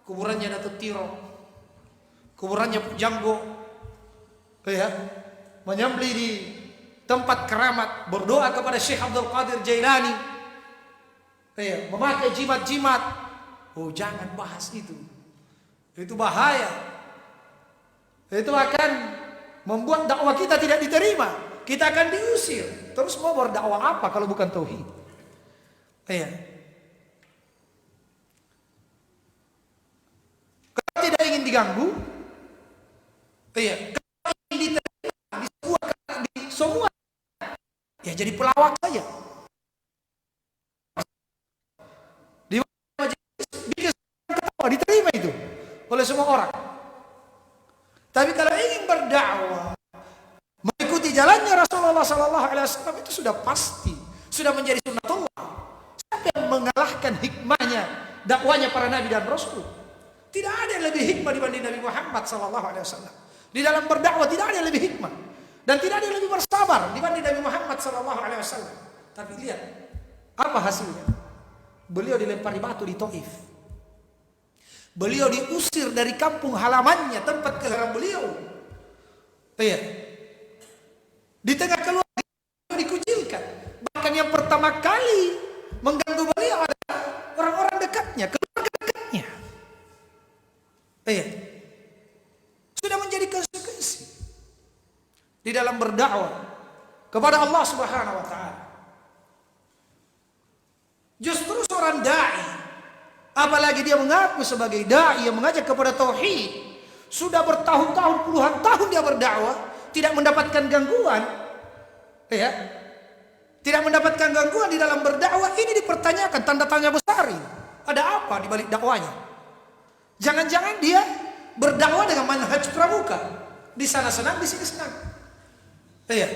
kuburannya Datuk Tiro, kuburannya Janggo, ya, menyembelih di tempat keramat, berdoa kepada Syekh Abdul Qadir Jailani, ya, memakai jimat-jimat. Oh, jangan bahas itu. Itu bahaya. Itu akan membuat dakwah kita tidak diterima. Kita akan diusir. Terus mau berdakwah apa kalau bukan tauhid? Ya. Kalau tidak ingin diganggu, ya, kalau ingin diterima di semua, ya jadi pelawak saja. Di majelis bikin ketawa, diterima itu oleh semua orang. Tapi kalau ingin berdakwah, mengikuti jalannya Rasulullah SAW, itu sudah pasti, sudah menjadi sunnatullah. Siapa yang mengalahkan hikmahnya, dakwanya para nabi dan rasul? Tidak ada yang lebih hikmah dibanding Nabi Muhammad SAW. Di dalam berdakwah tidak ada yang lebih hikmah, dan tidak ada yang lebih bersabar dibanding Nabi Muhammad SAW. Tapi lihat apa hasilnya. Beliau dilempari batu di Taif. Beliau diusir dari kampung halamannya, tempat kelahiran beliau. Iya. Di tengah keluarga dikucilkan. Bahkan yang pertama kali mengganggu beliau adalah orang-orang dekatnya, keluarga dekatnya. Iya. Sudah menjadi konsekuensi di dalam berdakwah kepada Allah Subhanahu wa taala. Justru seorang dai, apalagi dia mengaku sebagai dai yang mengajak kepada tauhid, sudah bertahun-tahun, puluhan tahun dia berdakwah, tidak mendapatkan gangguan, ya, tidak mendapatkan gangguan di dalam berdakwah. Ini dipertanyakan, tanda tanya besar ini. Ada apa di balik dakwanya? Jangan-jangan dia berdakwah dengan manhaj pramuka, di sana senang, di sini senang, ya.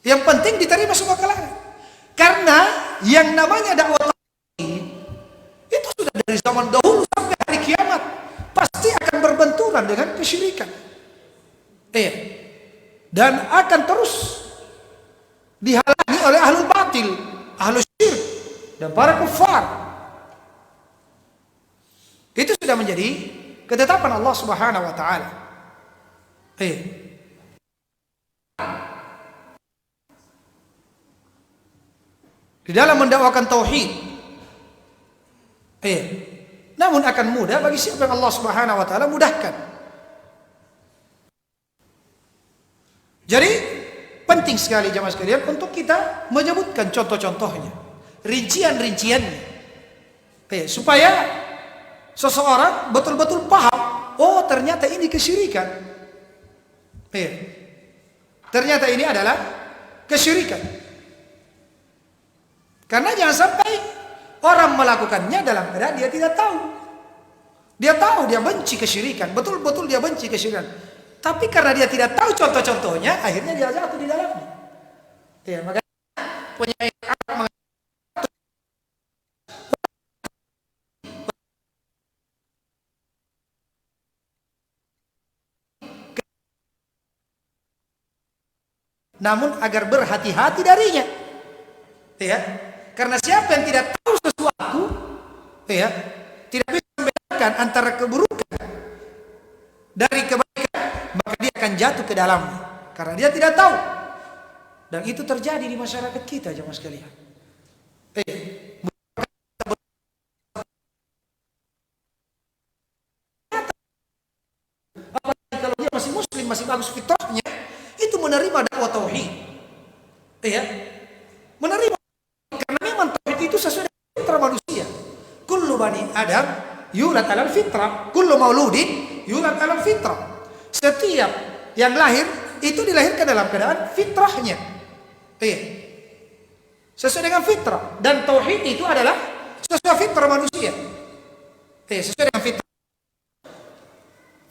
Yang penting diterima semua kalangan. Karena yang namanya dakwah itu sudah dari zaman dahulu sampai hari kiamat pasti akan berbenturan dengan kesyirikan. Dan akan terus dihalangi oleh ahlul batil, ahlul syirik, dan para kufar. Itu sudah menjadi ketetapan Allah Subhanahu wa taala. Di dalam mendakwakan tauhid, namun akan mudah bagi siapa yang Allah Subhanahu wa taala mudahkan. Jadi penting sekali jamaah sekalian untuk kita menyebutkan contoh-contohnya, rincian-rinciannya, supaya seseorang betul-betul paham, oh ternyata ini kesyirikan, ternyata ini adalah kesyirikan. Karena jangan sampai orang melakukannya dalam keadaan dia tidak tahu. Dia tahu dia benci kesyirikan, betul-betul dia benci kesyirikan. Tapi karena dia tidak tahu contoh-contohnya, akhirnya dia jatuh di dalamnya. Ya, makanya penyair Arab namun agar berhati-hati darinya. Ya. Karena siapa yang tidak tahu sesuatu, ya, tidak bisa membedakan antara keburukan dari kebaikan, maka dia akan jatuh ke dalamnya. Karena dia tidak tahu. Dan itu terjadi di masyarakat kita, jemaah sekalian. Apalagi kalau dia masih muslim, masih bagus fitrahnya, itu menerima dakwah tauhid. Menerima. Karena memang tauhid itu sesuai dengan fitrah manusia. Kullu bani Adam yulad alal fitrah, kullu mauludin yulad alal fitrah. Setiap yang lahir itu dilahirkan dalam keadaan fitrahnya. Sesuai dengan fitrah, dan tauhid itu adalah sesuai fitrah manusia. Sesuai dengan fitrah.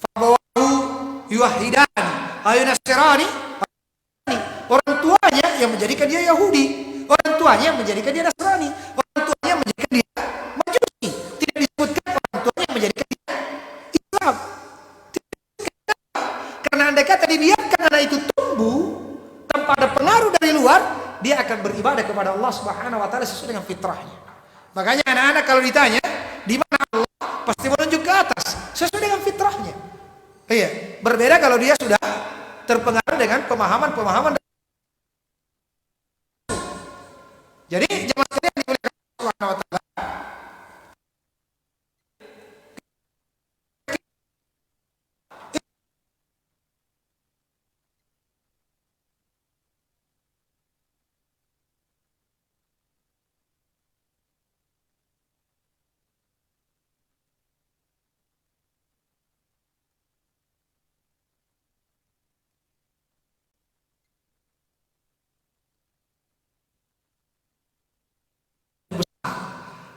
Fabawahu yuwahhidani ayunasirani, orang tuanya yang menjadikan dia Yahudi, orang tuanya yang menjadikan dia Nasrani, orang tuanya yang menjadikan dia Majusi. Tidak disebutkan orang tuanya yang menjadikan dia Islam. Karena andai kata dibiarkan anak itu tumbuh tanpa ada pengaruh dari luar, dia akan beribadah kepada Allah Subhanahu wa taala sesuai dengan fitrahnya. Makanya anak-anak kalau ditanya di mana Allah, pasti menunjuk ke atas sesuai dengan fitrahnya. Iya, berbeda kalau dia sudah terpengaruh dengan pemahaman. Jadi jemaah sekalian dimuliakan Allah Subhanahu wa taala.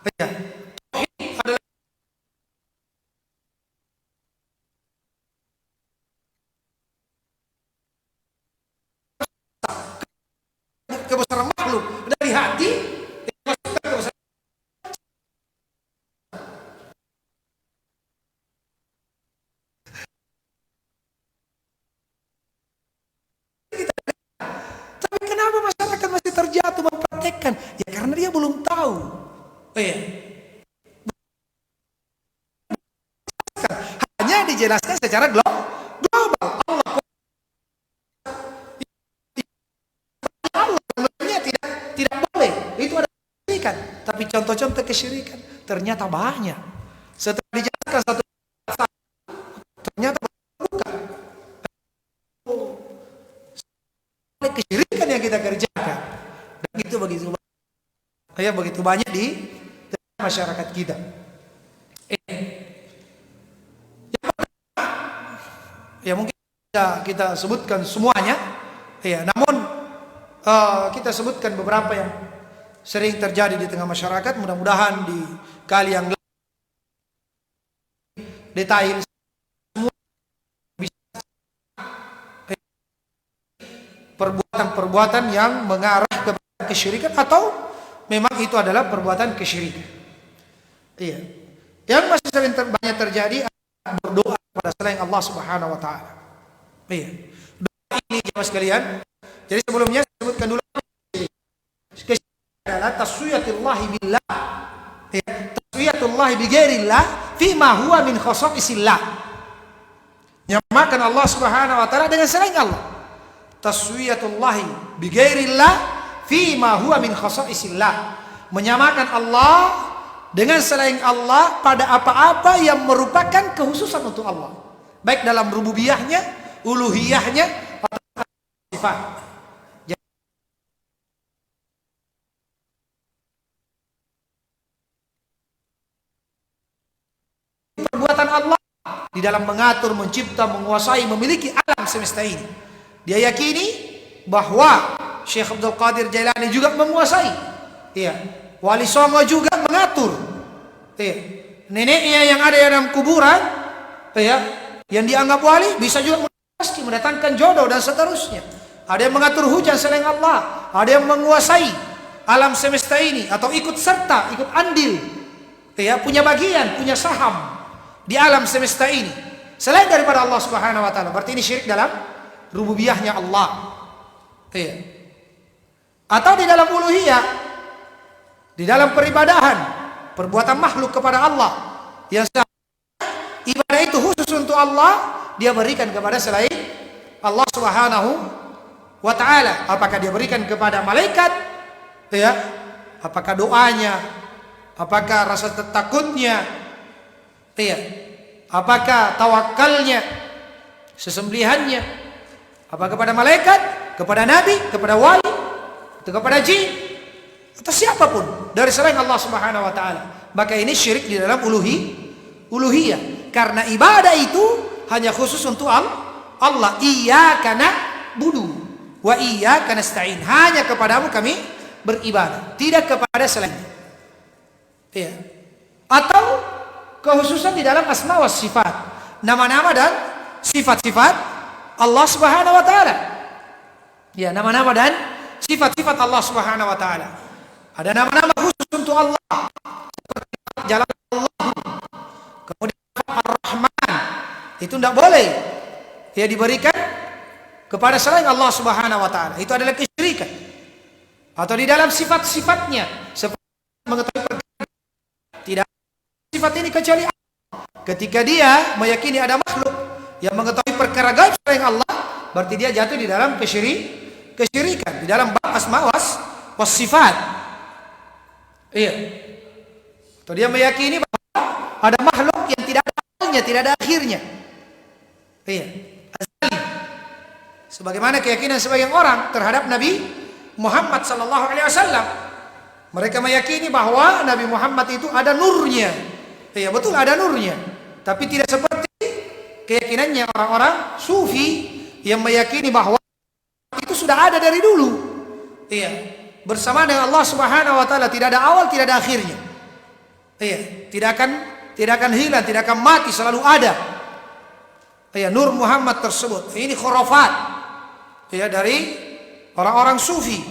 Iya, adalah kebesaran makhluk dari hati dimasukkan kebesaran. Tapi kenapa masyarakat masih terjatuh mempraktekkan? Ya karena dia belum tahu. Iya. Hanya dijelaskan secara global. Allah tidak boleh. Itu ada kesyirikan. Tapi contoh-contoh kesyirikan ternyata banyak. Setelah dijelaskan satu ternyata bukan. Kesyirikan yang kita kerjakan. Dan itu begitu banyak di masyarakat kita. Ya mungkin kita sebutkan semuanya, ya. Namun kita sebutkan beberapa yang sering terjadi di tengah masyarakat. Mudah-mudahan di kali yang detail semua bisa perbuatan-perbuatan yang mengarah kepada kesyirikan atau memang itu adalah perbuatan kesyirikan. Iya. Yang masih sering banyak terjadi adalah berdoa kepada selain Allah Subhanahu wa taala. Iya. Doa ini jemaah sekalian. Jadi sebelumnya saya sebutkan dulu kesyirikan adalah taswiyatullahi billah. Ya, taswiyatullahi bighairillah fi ma huwa min khasaisillah. Menyamakan Allah Subhanahu wa taala dengan selain Allah. Taswiyatullahi bighairillah fi ma huwa min khasaisillah. Menyamakan Allah dengan selain Allah pada apa-apa yang merupakan kekhususan untuk Allah, baik dalam rububiyahnya, uluhiyahnya atau sifat. Perbuatan Allah di dalam mengatur, mencipta, menguasai, memiliki alam semesta ini. Dia yakini bahwa Syekh Abdul Qadir Jailani juga menguasai. Iya. Wali Songo juga mengatur. Iya. Neneknya yang ada dalam kuburan, iya, yang dianggap wali bisa juga mendatangkan jodoh dan seterusnya. Ada yang mengatur hujan selain Allah, ada yang menguasai alam semesta ini atau ikut serta, ikut andil. Iya, punya bagian, punya saham di alam semesta ini selain daripada Allah Subhanahu wa taala. Berarti ini syirik dalam rububiyahnya Allah. Iya. Atau di dalam uluhiyah, di dalam peribadahan, perbuatan makhluk kepada Allah yang ibadah itu khusus untuk Allah, dia berikan kepada selain Allah Subhanahu wa taala. Apakah dia berikan kepada malaikat, ya? Apakah doanya, apakah rasa takutnya, ya? Apakah tawakalnya, sesembelihannya, apakah kepada malaikat, kepada nabi, kepada wali, atau kepada jin, atau siapapun dari selain Allah Subhanahu wa taala. Maka ini syirik di dalam uluhiyah. Karena ibadah itu hanya khusus untuk Allah. Iyyaka na'budu wa iyyaka nasta'in. Hanya kepadamu kami beribadah, tidak kepada selainnya. Ya. Atau kekhususan di dalam asma wa sifat, nama-nama dan sifat-sifat Allah Subhanahu wa taala. Ya, nama-nama dan sifat-sifat Allah Subhanahu wa taala. Ada nama-nama khusus untuk Allah seperti jalan Allah, kemudian Ar-Rahman, itu tidak boleh ya diberikan kepada selain Allah Subhanahu wa taala. Itu adalah kesyirikan. Atau di dalam sifat-sifatnya seperti mengetahui sifat ini kecuali Allah. Ketika dia meyakini ada makhluk yang mengetahui perkara gaib selain Allah, berarti dia jatuh di dalam kesyirikan, di dalam bab asma was sifat. Iya. Atau dia meyakini bahwa ada makhluk yang tidak ada awalnya, tidak ada akhirnya. Iya. Azali. Sebagaimana keyakinan sebagian orang terhadap Nabi Muhammad sallallahu alaihi wasallam. Mereka meyakini bahwa Nabi Muhammad itu ada nurnya. Iya, betul ada nurnya. Tapi tidak seperti keyakinannya orang-orang sufi yang meyakini bahwa itu sudah ada dari dulu. Iya, bersama dengan Allah Subhanahu wa taala, tidak ada awal, tidak ada akhirnya. Iya, tidak akan hilang, tidak akan mati, selalu ada. Iya, nur Muhammad tersebut. Ini khurafat. Iya, dari orang-orang sufi.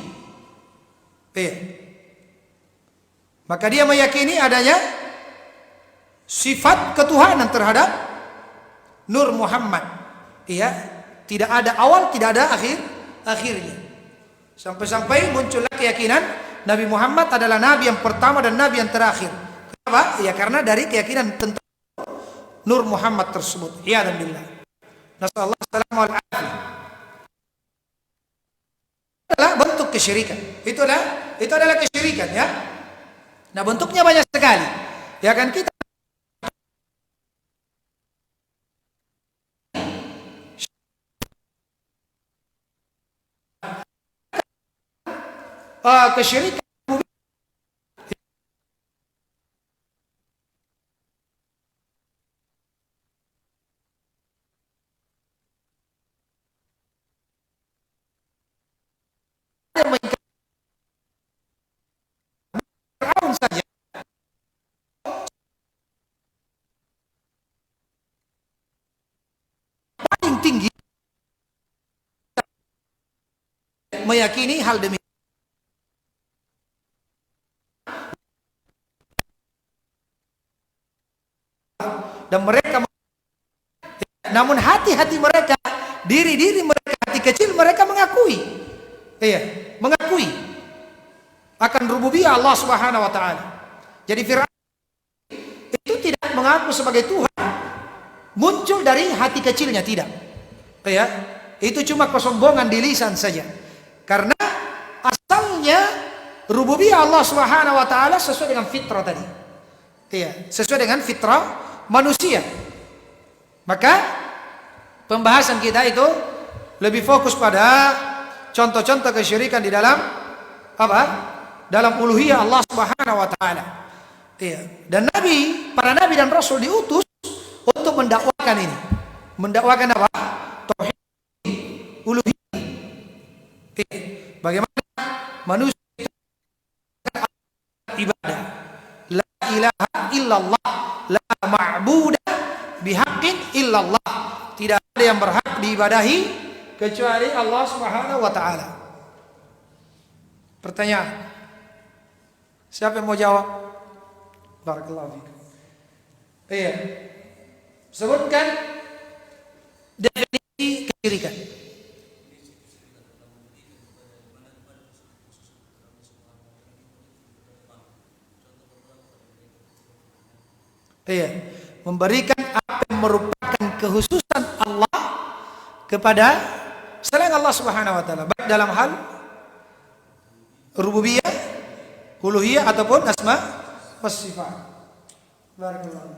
Iya. Maka dia meyakini adanya sifat ketuhanan terhadap nur Muhammad. Iya, tidak ada awal, tidak ada akhirnya. Sampai-sampai muncullah keyakinan Nabi Muhammad adalah nabi yang pertama dan nabi yang terakhir. Kenapa? Ya karena dari keyakinan tentang nur Muhammad tersebut. Ya dan billah. Nasallallahu alaihi wasallam. Adalah bentuk kesyirikan. Itu adalah kesyirikan, ya. Nah, bentuknya banyak sekali. Ya kan, kita kesyirikan yang Fir'aun saja paling tinggi meyakini hal demikian. Dan mereka, namun hati-hati mereka, diri-diri mereka, hati kecil mereka mengakui, mengakui akan rububiyah Allah Subhanahu wa taala. Jadi Fir'aun itu tidak mengaku sebagai Tuhan, muncul dari hati kecilnya, tidak. Itu cuma kesombongan di lisan saja. Karena asalnya rububiyah Allah Subhanahu wa taala sesuai dengan fitrah tadi. Sesuai dengan fitrah manusia. Maka pembahasan kita itu lebih fokus pada contoh-contoh kesyirikan di dalam apa? Dalam uluhiyah Allah Subhanahu wa taala. Dan para nabi dan rasul diutus untuk mendakwakan ini. Mendakwakan apa? Tauhid uluhiyah. Bagaimana manusia ibadah. La ilaha illallah, la ma'budah bihaqqin illallah. Tidak ada yang berhak diibadahi kecuali Allah Subhanahu wa taala. Pertanyaan. Siapa yang mau jawab? Barakallahu fikum. Sebutkan definisi kesyirikan. Memberikan apa yang merupakan kekhususan Allah kepada selain Allah Subhanahu wa taala, baik dalam hal rububiyah, uluhiyah ataupun asma was sifat. Barakallahu.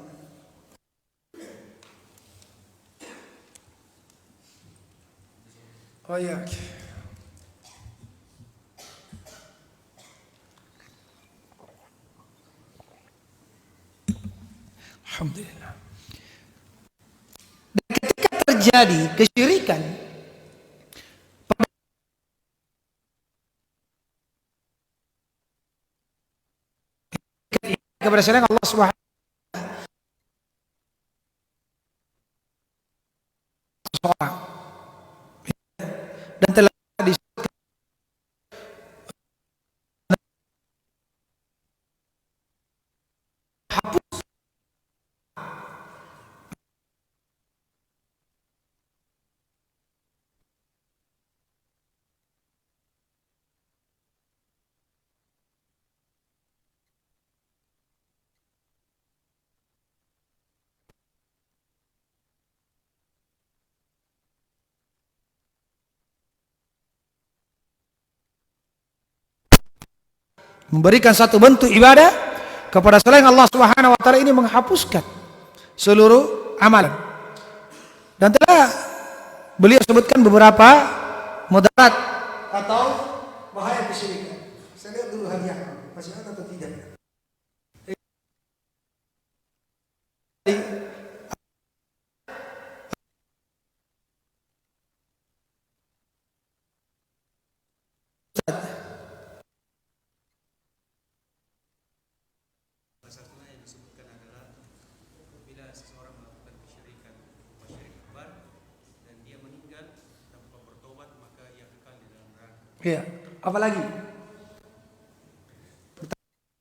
Oh ya. Alhamdulillah. Dan ketika terjadi kesyirikan kepada selain Allah Subhanahu wa taala dan telah memberikan satu bentuk ibadah kepada selain Allah Subhanahu wa taala ini menghapuskan seluruh amalan. Dan telah beliau sebutkan beberapa mudarat atau bahaya kesyirikan. Saya lihat dulu hadiah masih ada atau tidak. Ya, apalagi?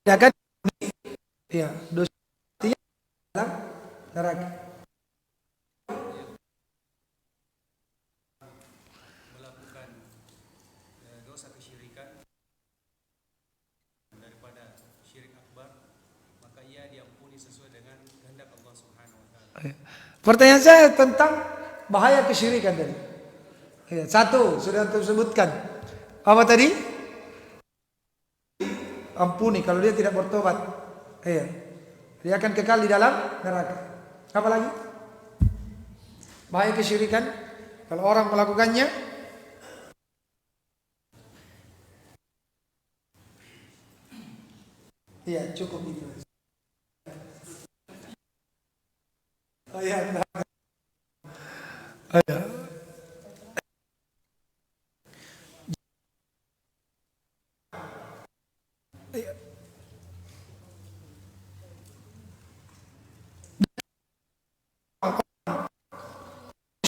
Ya kan? Ya, dosa dalam neraka. Melakukan dosa kesyirikan daripada syirik akbar, maka ia diampuni sesuai dengan kehendak Allah Subhanahu wa taala. Pertanyaan saya tentang bahaya kesyirikan tadi. Ya, satu sudah tersebutkan. Apa tadi? Ampuni kalau dia tidak bertobat. Iya. Dia akan kekal di dalam neraka. Apa lagi? Bahaya kesyirikan kalau orang melakukannya. Iya, cukup itu. Oh iya, neraka. Oh, iya.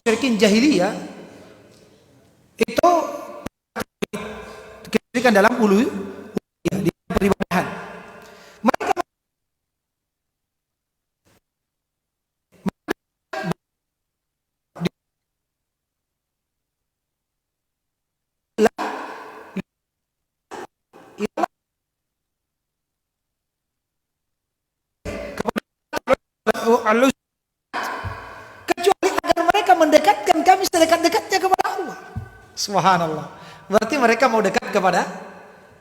Musyrikin jahiliyah itu kesyirikan dalam uluhiyah di peribadahan. Mereka kecuali agar mereka mendekatkan kami sedekat-dekatnya kepada Allah. Subhanallah. Berarti mereka mau dekat kepada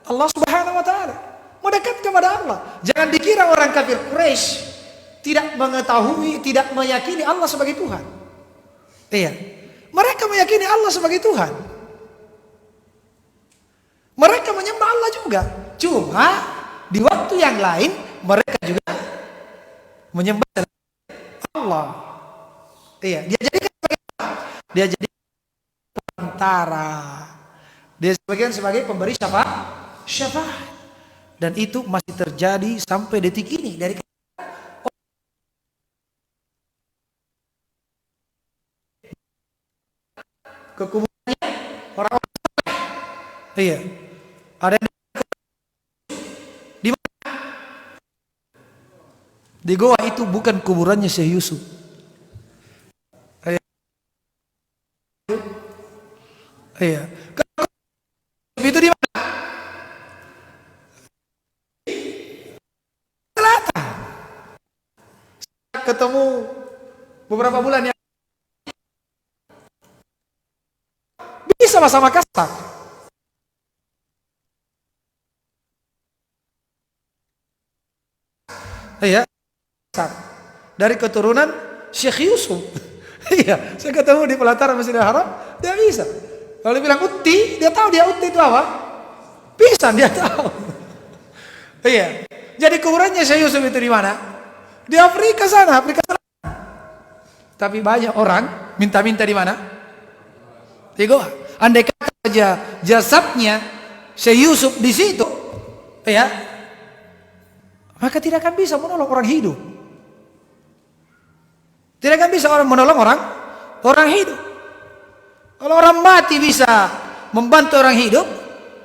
Allah Subhanahu wa taala. Mau dekat kepada Allah. Jangan dikira orang kafir Quraisy tidak mengetahui, tidak meyakini Allah sebagai Tuhan. Iya. Mereka meyakini Allah sebagai Tuhan. Mereka menyembah Allah juga. Cuma di waktu yang lain mereka juga menyembah Allah. Iya, dia jadi perantara. Dia sebagai pemberi syafaat. Dan itu masih terjadi sampai detik ini dari kekuburannya orang-orang. Iya. Ada di mana? Di goa itu bukan kuburannya Syekh Yusuf. Iya. Itu di mana? Selatan. Ketemu beberapa bulan yang bisa sama-sama kasar. Iya. Dari keturunan Syekh Yusuf. Iya, saya ketemu di pelataran Masjidil Haram, dia bisa. Kalau dia bilang uti, dia tahu dia uti itu apa? Pisan dia tahu. Iya. Jadi kuburannya Syekh Yusuf itu di mana? Di Afrika sana, Afrika Selatan. Tapi banyak orang minta-minta di mana? Di goa. Andai kata saja jasadnya Syekh Yusuf di situ, ya, maka tidak akan bisa menolong orang hidup. Tidak akan bisa orang menolong orang hidup. Kalau orang mati bisa membantu orang hidup,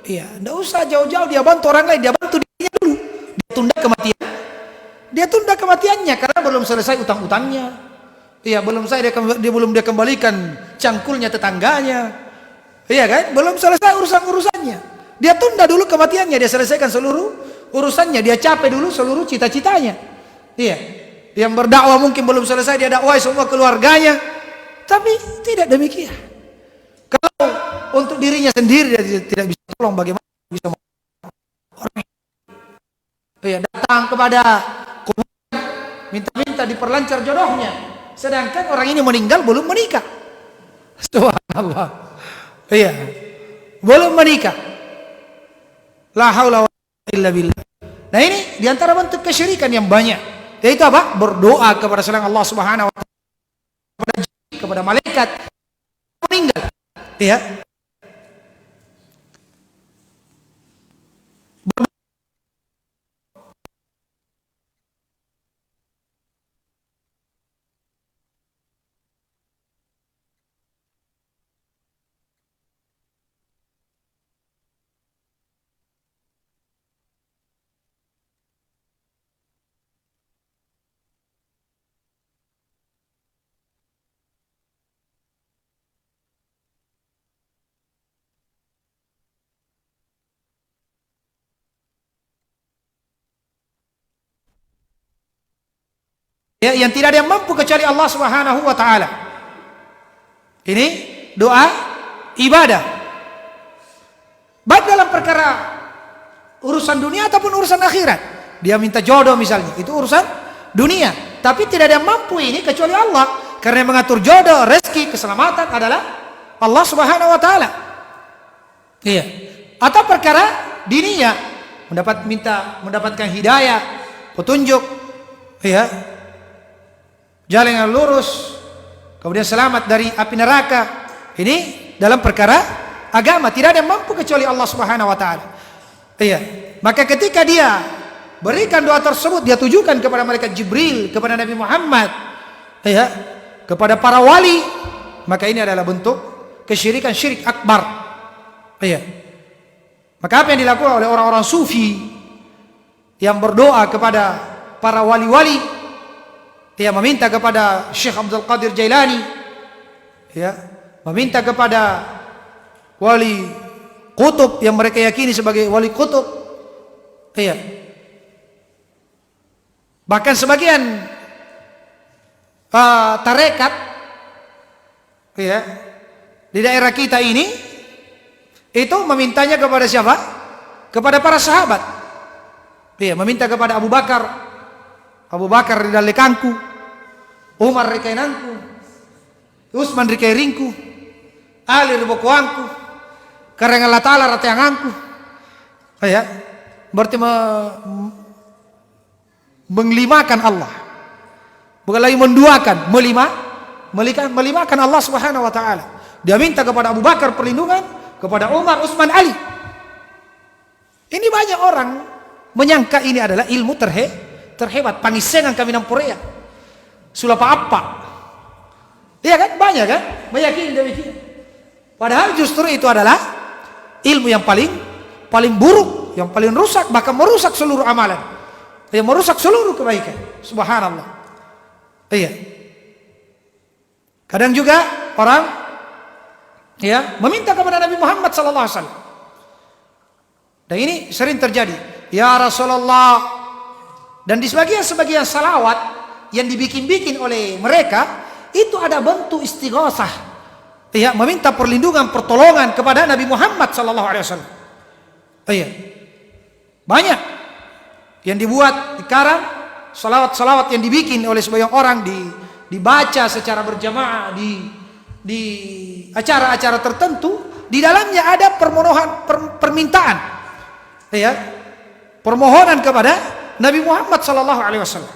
iya, tidak usah jauh-jauh dia bantu orang lain, dia bantu dirinya dulu. Dia tunda kematian. Dia tunda kematiannya karena belum selesai utang-utangnya. Iya, belum dia kembalikan cangkulnya tetangganya. Iya kan? Belum selesai urusan-urusannya. Dia tunda dulu kematiannya, dia selesaikan seluruh urusannya, dia capek dulu seluruh cita-citanya. Iya. Yang berdakwah mungkin belum selesai, dia dakwah semua keluarganya. Tapi tidak demikian. Kalau untuk dirinya sendiri dia tidak bisa tolong, bagaimana bisa orang? Ya, datang kepada kuburan minta-minta diperlancar jodohnya, sedangkan orang ini meninggal belum menikah. Subhanallah. Iya, belum menikah. La haula wa quwwata illa billah. Nah, ini diantara bentuk kesyirikan yang banyak, yaitu apa? Berdoa kepada selain Allah Subhanahu wa taala, kepada jin, kepada malaikat meninggal. Ya. Ya, yang tidak ada yang mampu kecuali Allah Subhanahu wa taala. Ini doa ibadah. Baik dalam perkara urusan dunia ataupun urusan akhirat. Dia minta jodoh misalnya, itu urusan dunia. Tapi tidak ada yang mampu ini kecuali Allah. Karena yang mengatur jodoh, rezeki, keselamatan adalah Allah Subhanahu wa taala. Iya. Atau perkara dinia, mendapatkan hidayah, petunjuk, iya. Jalan yang lurus, kemudian selamat dari api neraka. Ini dalam perkara agama tidak ada yang mampu kecuali Allah Subhanahu wa taala. Iya. Maka ketika dia berikan doa tersebut, dia tujukan kepada malaikat Jibril, kepada Nabi Muhammad, iya, kepada para wali, maka ini adalah bentuk kesyirikan, syirik akbar. Iya. Maka apa yang dilakukan oleh orang-orang sufi yang berdoa kepada para wali-wali, dia meminta kepada Syekh Abdul Qadir Jailani, ya, meminta kepada wali kutub yang mereka yakini sebagai wali kutub, ya. Bahkan sebagian tarekat, ya, di daerah kita ini itu memintanya kepada siapa? Kepada para sahabat. Ya, meminta kepada Abu Bakar di dalekangku, Umar rikainanku, Utsman rikairingku, Ali ribokoangku, karena Allah Ta'ala rateanganku. Ya, berarti menglimakan Allah, bukan lagi menduakan, melimakan Allah Subhanahu wa taala. Dia minta kepada Abu Bakar perlindungan, kepada Umar, Utsman, Ali. Ini banyak orang menyangka ini adalah ilmu terhebat, pangisengan kami nampurea, sulapa apa? Iya kan, banyak kan meyakini demikian. Padahal justru itu adalah ilmu yang paling buruk, yang paling rusak, bahkan merusak seluruh amalan, yang merusak seluruh kebaikan. Subhanallah. Iya. Kadang juga orang, ya, meminta kepada Nabi Muhammad sallallahu alaihi wasallam. Dan ini sering terjadi. Ya Rasulullah. Dan di sebagian salawat yang dibikin-bikin oleh mereka itu ada bentuk istighosah, ya, meminta perlindungan, pertolongan kepada Nabi Muhammad sallallahu alaihi wasallam. Iya. Banyak yang dibuat, dikarang, salawat-salawat yang dibikin oleh sebagian orang, dibaca secara berjamaah di acara-acara tertentu, di dalamnya ada permintaan, ya, permohonan kepada Nabi Muhammad sallallahu alaihi wasallam.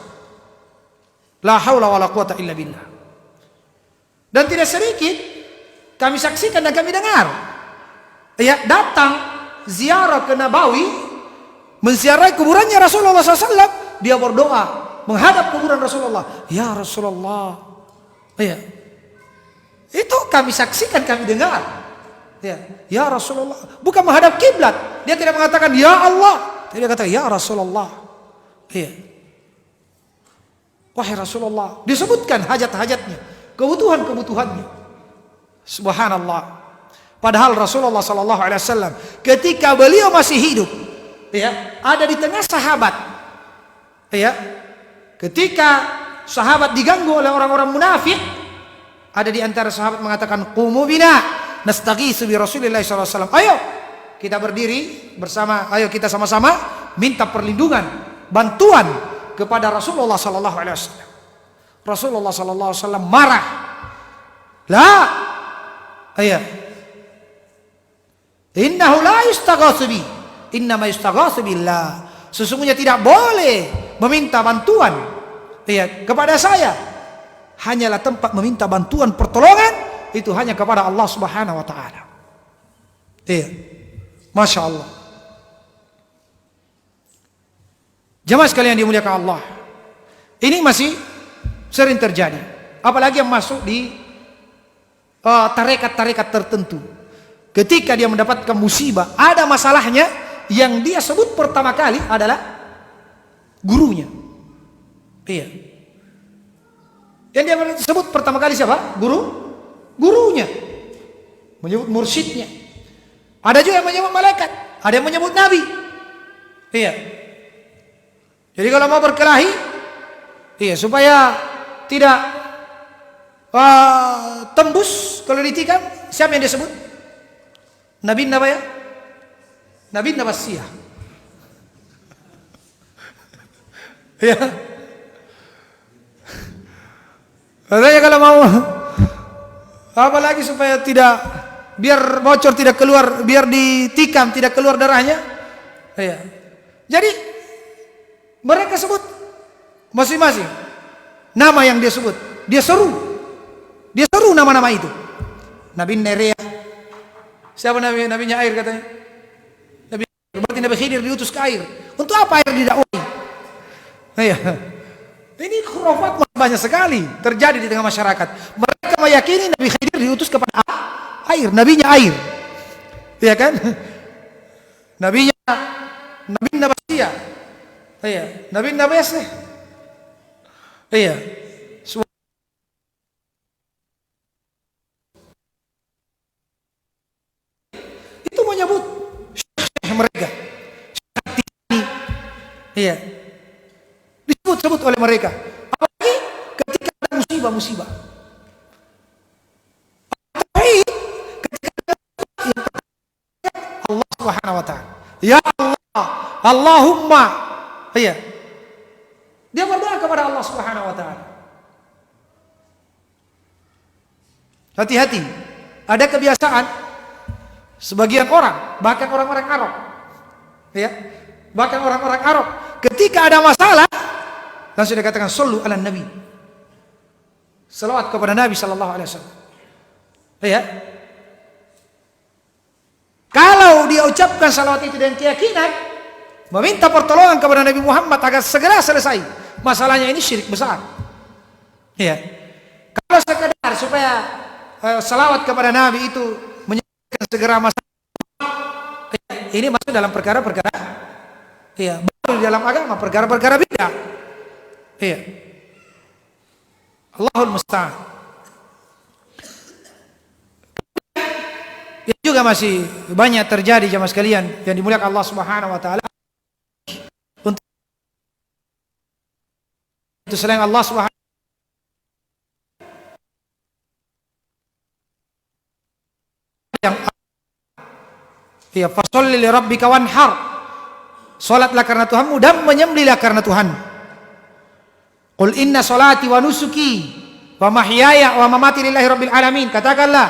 La haula wala quwata illa billah. Dan tidak sedikit kami saksikan dan kami dengar, ya, datang ziarah ke Nabawi, menziarahi kuburannya Rasulullah SAW. Dia berdoa menghadap kuburan Rasulullah. Ya Rasulullah, ya, itu kami saksikan, kami dengar, ya Rasulullah, bukan menghadap kiblat. Dia tidak mengatakan ya Allah, dia kata ya Rasulullah. Iya. Wahai Rasulullah, disebutkan hajat-hajatnya, kebutuhan-kebutuhannya. Subhanallah. Padahal Rasulullah sallallahu alaihi wasallam ketika beliau masih hidup, ya, ada di tengah sahabat, ya, ketika sahabat diganggu oleh orang-orang munafik, ada di antara sahabat mengatakan qumu bina nastaghiitsu bi Rasulillah sallallahu alaihi wasallam. Ayo kita berdiri bersama, ayo kita sama-sama minta perlindungan bantuan kepada Rasulullah sallallahu alaihi wasallam. Rasulullah sallallahu alaihi wasallam marah. La, innahu la yustaghatsu bi, innama yustaghatsu billah. Sesungguhnya tidak boleh meminta bantuan kepada saya. Hanyalah tempat meminta bantuan pertolongan itu hanya kepada Allah Subhanahu wa taala. Masya Allah. Jemaah sekalian dimuliakan Allah. Ini masih sering terjadi. Apalagi yang masuk di tarekat-tarekat tertentu. Ketika dia mendapatkan musibah, ada masalahnya, yang dia sebut pertama kali adalah gurunya. Yang dia sebut pertama kali siapa? Gurunya. Menyebut mursyidnya. Ada juga yang menyebut malaikat, ada yang menyebut nabi. Jadi kalau mau berkelahi, supaya tidak tembus kalau ditikam, siapa yang disebut? Nabi Nabasiyah. Katanya kalau mau apalagi supaya tidak, biar bocor tidak keluar, biar ditikam tidak keluar darahnya. Jadi mereka sebut masing-masing nama yang dia sebut. Dia seru nama-nama itu. Nabi Nerea. Siapa nabinya air katanya? Nabi, berarti Nabi Khidir diutus ke air. Untuk apa air didakwai? Ini khurafat banyak sekali terjadi di tengah masyarakat. Mereka meyakini Nabi Khidir diutus kepada air, nabinya air. Iya kan? Nabi Nabasiyah. Nabi Nabasiyah. Itu menyebut syekh mereka. Disebut oleh mereka. Apalagi ketika ada musibah-musibah. Ketika Allah Subhanahu wa taala. Ya Allah, Allahumma. Dia berdoa kepada Allah Subhanahu wa taala. Hati-hati. Ada kebiasaan sebagian orang, bahkan orang-orang Arab. Bahkan orang-orang Arab ketika ada masalah langsung dikatakan sallu ala nabi. Salawat kepada Nabi sallallahu alaihi wasallam. Kalau dia ucapkan salawat itu dengan keyakinan, meminta pertolongan kepada Nabi Muhammad agar segera selesai masalahnya, ini syirik besar. Kalau sekedar supaya salawat kepada Nabi itu menyelesaikan segera masalah, ini masuk dalam perkara-perkara baru di dalam agama, perkara-perkara bid'ah. Allahul musta'an. Ini juga masih banyak terjadi jemaah sekalian yang dimuliakan Allah Subhanahu wa taala. Untuk selain Allah Subhanahu yang fasholli li rabbika wanhar. Salatlah karena Tuhanmu dan menyembelihlah karena Tuhan. Qul inna salati wa nusuki wa mahyaya wa mamati lillahi rabbil alamin. Katakanlah,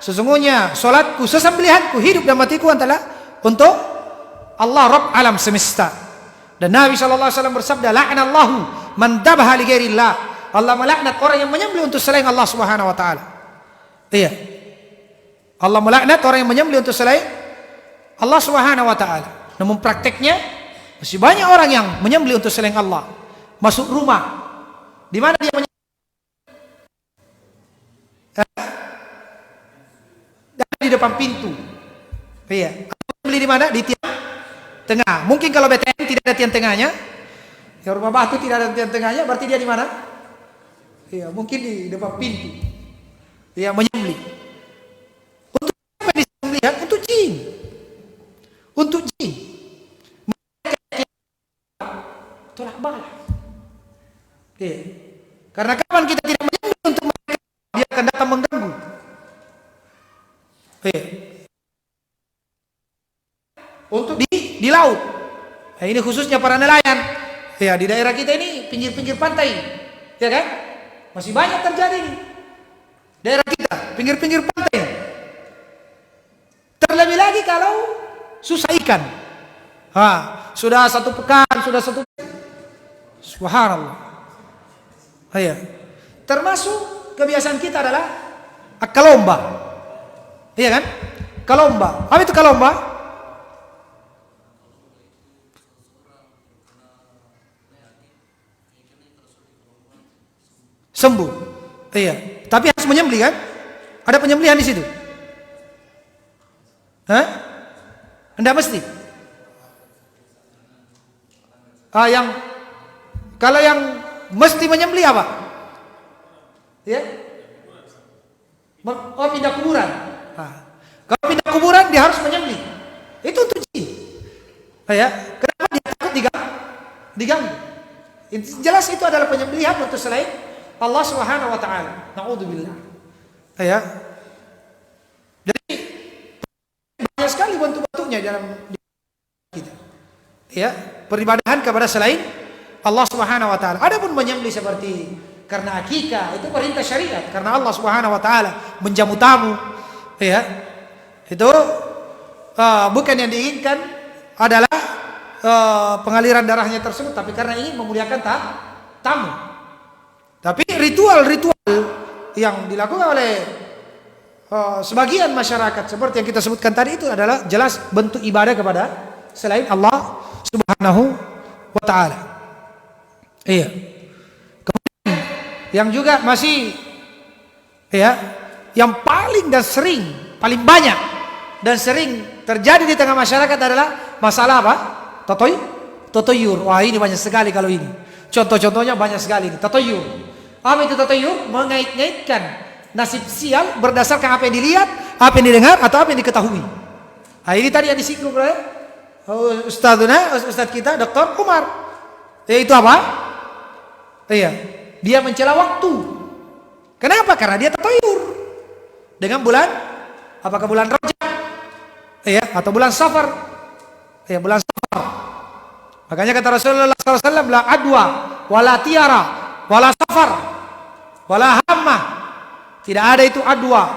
sesungguhnya salatku, sesembelihanku, hidup dan matiku adalah untuk Allah Rabb alam semesta. Dan Nabi sallallahu alaihi wasallam bersabda, la'anallahu man dabaha li ghairillah. Allah melaknat orang yang menyembelih untuk selain Allah Subhanahu wa taala. Allah melaknat orang yang menyembelih untuk selain Allah Subhanahu wa taala. Namun prakteknya masih banyak orang yang menyembelih untuk selain Allah. Masuk rumah, di mana dia menyembelih? Di depan pintu. Menyembelih di mana? Di tiang tengah. Mungkin kalau BTN tidak ada tiang tengahnya, ya rumah batu tidak ada tiang tengahnya, berarti dia di mana? Mungkin di depan pintu. Menyembelih. Untuk apa disembelih? Untuk jin. Untuk jin. Tolak bala. Karena kapan kita tidak menyembelih untuk mereka, dia akan datang mengganggu. Untuk di laut. Ini khususnya para nelayan. Ya, di daerah kita ini pinggir-pinggir pantai, ya kan? Masih banyak terjadi nih. Daerah kita, pinggir-pinggir pantai. Terlebih lagi kalau susah ikan. Sudah 1 pekan, sudah 1. Subhanallah. Ya. Termasuk kebiasaan kita adalah kalomba. Iya kan? Kalomba. Apa itu kalomba? Sembuh. Iya. Tapi harus menyembelih kan? Ada penyembelihan di situ. Enggak mesti. Kalau yang mesti menyembelih apa? Ya? Pindah kuburan. Kalau pindah kuburan dia harus menyembelih. Itu untuk jin. Ya. Kenapa dia takut diganggu? Jelas itu adalah penyembelihan untuk selain Allah Subhanahu wa taala. Nauzubillah. Ya. Jadi banyak sekali bentuk-bentuknya dalam kita. Ya, peribadahan kepada selain Allah Subhanahu wa taala. Adapun menyembelih seperti karena akikah itu perintah syariat karena Allah Subhanahu wa taala menjamu tamu. Ya. Itu bukan yang diinginkan adalah pengaliran darahnya tersebut, tapi karena ingin memuliakan tamu. Tapi ritual-ritual yang dilakukan oleh sebagian masyarakat seperti yang kita sebutkan tadi itu adalah jelas bentuk ibadah kepada selain Allah Subhanahu wa taala. Iya. Kemudian yang juga masih yang paling dan sering, paling banyak dan sering terjadi di tengah masyarakat adalah masalah apa? Tatoyur. Wah, ini banyak sekali kalau ini. Contoh-contohnya banyak sekali ini. Tatoyur. Apa itu tatoyur? Mengait-ngaitkan nasib sial berdasarkan apa yang dilihat, apa yang didengar, atau apa yang diketahui. Ini tadi yang disinggung oleh Ustaz kita Dr. Umar. Itu apa? Iya, dia mencela waktu. Kenapa? Karena dia tatoyur dengan bulan, apakah bulan Rajab? Atau bulan Safar? Bulan Safar. Makanya kata Rasulullah SAW, la adwa, wala tiara, wala safar, wala hammah. Tidak ada itu adwa,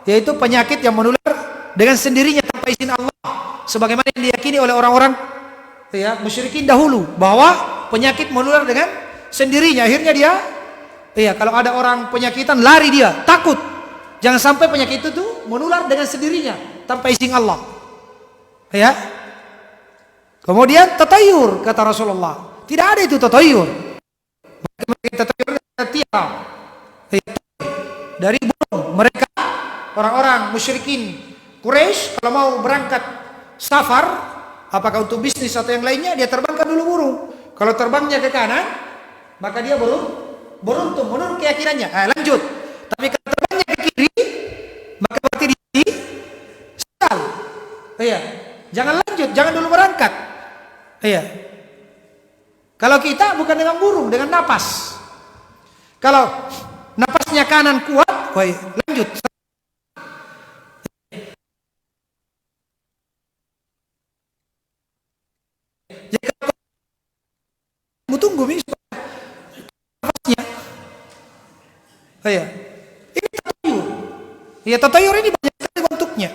yaitu penyakit yang menular dengan sendirinya tanpa izin Allah. Sebagaimana yang diyakini oleh orang-orang musyrikin dahulu, bahwa penyakit menular dengan sendirinya. Akhirnya dia, kalau ada orang penyakitan lari dia, takut. Jangan sampai penyakit itu tuh menular dengan sendirinya tanpa izin Allah. Kemudian tatayur, kata Rasulullah. Tidak ada itu tatayur. Tatayur tiara. Dari burung. Mereka orang-orang musyrikin Quraisy kalau mau berangkat safar, apakah untuk bisnis atau yang lainnya, dia terbangkan dulu burung. Kalau terbangnya ke kanan, maka dia beruntung menurut keyakinannya. Lanjut. Tapi kalau terbangnya ke kiri, maka berarti dia sial. Jangan lanjut, jangan dulu berangkat. Kalau kita bukan dengan burung, dengan napas. Kalau napasnya kanan kuat, lanjut. Tunggu napasnya. Ini tatayur. Tatayur ini banyak sekali bentuknya.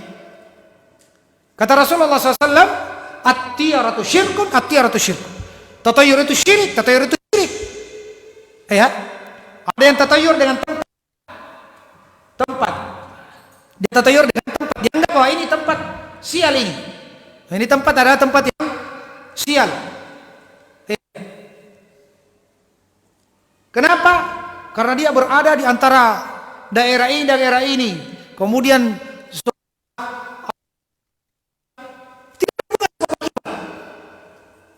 Kata Rasulullah SAW, at-tiyaratu syirkun, at-tiyaratu syirkun. Tatayur itu syirik, tatayur itu syirik. Ada yang tatayur dengan tempat. Dia tatayur dengan tempat. Dia anggap bahwa ini tempat sial ini. Ini tempat adalah tempat yang sial. Kenapa? Karena dia berada di antara daerah ini. Kemudian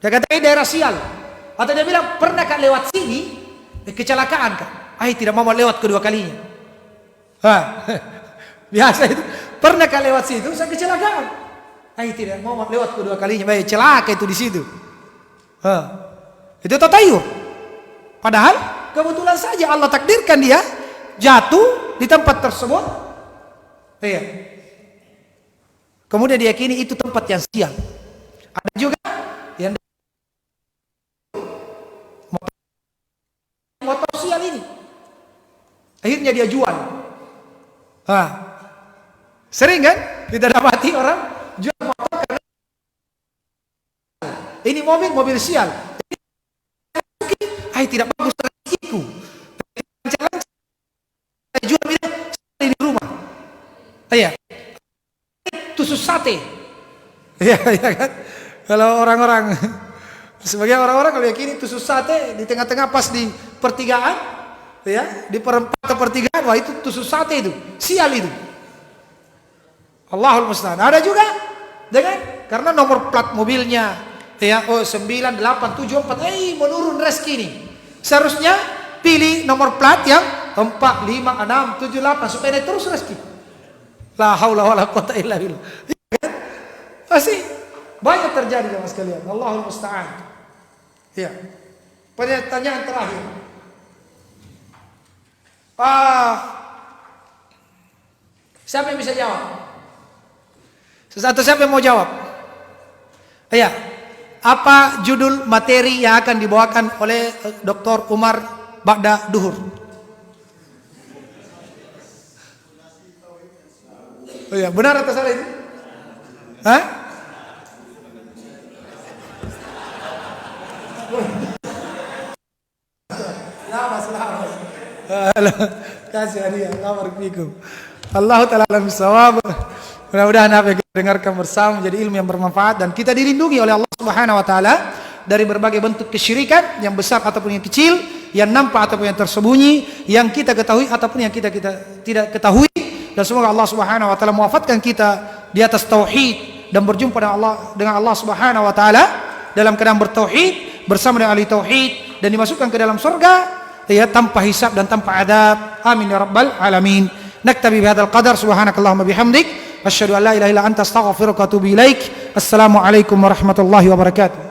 dia kata ini daerah sial. Atau dia bilang, pernah kan lewat sini, kecelakaan kan? Tidak mau lewat kedua kalinya. Biasa itu. Pernah kan lewat situ, saya kecelakaan. Tidak mau lewat kedua kalinya. Celaka itu di situ. Itu tatayur. Padahal kebetulan saja Allah takdirkan dia jatuh di tempat tersebut. Kemudian diyakini itu tempat yang sial. Ada juga yang motor sial ini. Akhirnya dia jual. Sering kan kita dapati orang jual motor karena ini mobil sial. Tidak bagus rezekiku. Saya jual ini rumah. Iya. Tusuk sate. Iya kan? Kalau orang-orang sebagai orang-orang kalau yakini tusuk sate di tengah-tengah pas di pertigaan, ya, di perempatan pertigaan, wah itu tusuk sate itu, sial itu. Allahul musta'an. Ada juga dengan karena nomor plat mobilnya, ya, 9874, menurun rezeki ini. Seharusnya pilih nomor plat yang 4, 5, 6, 7, 8 supaya naik terus rezeki. La haula wala quwata illa billah. Pasti banyak terjadi sama sekalian. Allahul musta'an. Ya. Pertanyaan terakhir. Siapa yang bisa jawab? Siapa yang mau jawab? Iya. Apa judul materi yang akan dibawakan oleh Dr. Umar ba'da duhur? Oh iya, benar atau salah itu? Hah? Selamat. Kasih hadiah, barakallahu. Allah Ta'ala alam bisawab. Mudah-mudahan apa yang kita dengarkan bersama menjadi ilmu yang bermanfaat dan kita dilindungi oleh Allah Subhanahu wa taala dari berbagai bentuk kesyirikan yang besar ataupun yang kecil, yang nampak ataupun yang tersembunyi, yang kita ketahui ataupun yang kita tidak ketahui. Dan semoga Allah Subhanahu wa taala mewafatkan kita di atas tauhid dan berjumpa dengan Allah Subhanahu wa taala dalam keadaan bertauhid bersama dengan ahli tauhid dan dimasukkan ke dalam surga ya tanpa hisab dan tanpa adab. Amin ya rabbal alamin. Naktabi bihadzal qadar, subhanakallahumma bihamdik asyhadu an la ilaha illa anta astaghfiruka wa atubu ilaik. Assalamualaikum warahmatullahi wabarakatuh.